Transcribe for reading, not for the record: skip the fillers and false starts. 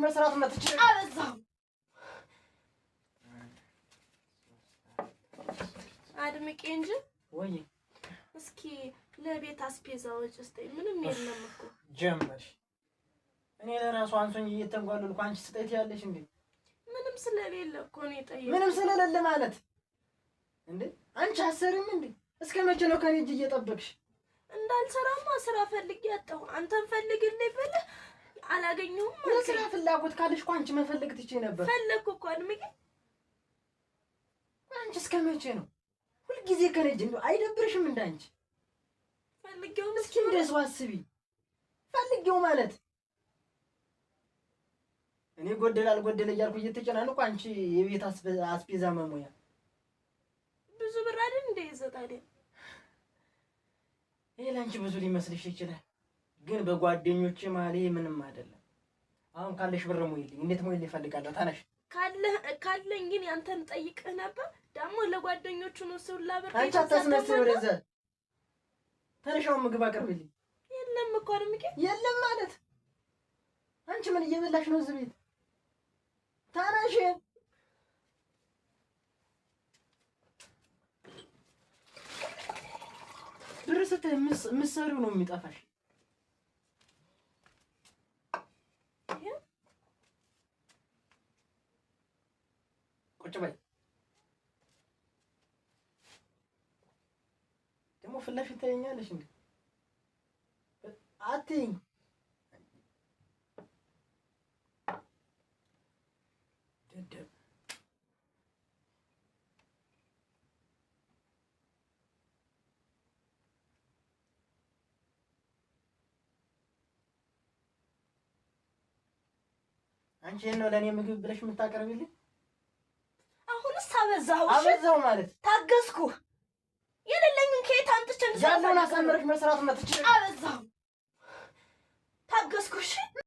መስራት መጥቼ አበዛው። አድምቄ እንጂ ወይ እስኪ ለቤት አስቤዛ ወጪ ስጠኝ። ምንም የለም እኮ ጀመርሽ። እኔ ለራሱ አንሶኝ እየተንጓለልኩ አንቺ ስጠይት ያለሽ እንዴ? ምንም ስለሌለ እኮ ነው የጠየኩት። ምንም ስለሌለ ማለት እንዴ? አንቺ አሰሪም እንዴ? እስከ መቼ ነው ከኔ እጅ እየጠበቅሽ? እንዳልሰራማ ስራ ፈልጌ አጣሁ። አንተን ፈልግልኝ ብለህ አላገኘሁም ማለት ነው። ለስራ ፍላጎት ካለሽ እኮ አንቺ መፈለግ ትችይ ነበር። ፈለግኩ እኮ አድምቄ። አንቺ እስከ መቼ ነው ሁልጊዜ ከኔ እጅ? እንደው አይደብርሽም እንዳንቺ? ፈልጌው እስኪ እንደዚህ አስቢ። ፈልጌው ማለት እኔ ጎደል አልጎደለ እያልኩ እየተጨናነኩ አንቺ የቤት አስቤዛ መሙያ ብዙ ብር አይደል እንደ ይዘታል። ይሄ ለአንቺ ብዙ ሊመስልሽ ይችላል፣ ግን በጓደኞቼ መሀል ይሄ ምንም አይደለም። አሁን ካለሽ ብር ሙይልኝ። እንዴት ሙይልኝ እፈልጋለሁ። ታነሽ ካለኝ ግን ያንተን ጠይቅህ ነበር። ደግሞ ለጓደኞቹ ነው ሰውላ ብር። አንቺ አታስመስይ ወደዛ። ተነሻው ምግብ አቅርብልኝ። የለም እኮ አድምቄ። የለም ማለት አንቺ ምን እየበላሽ ነው እዚህ ቤት? ታናሽ ብር ስትይ የምትሰሪው ነው የሚጠፋሽ። ቁጭ በይ። ደግሞ ፊት ለፊት ታየኛለሽ እንዴ? አትይኝ። ደደብ አንቺ ነው ለኔ ምግብ ብለሽ የምታቀርብልኝ? አሁንስ አበዛው። አበዛው ማለት ታገስኩ። የሌለኝን ከየት አምጥቼ ያለውን አሳምረሽ መስራት መጥቼ አበዛው። ታገስኩ። እሺ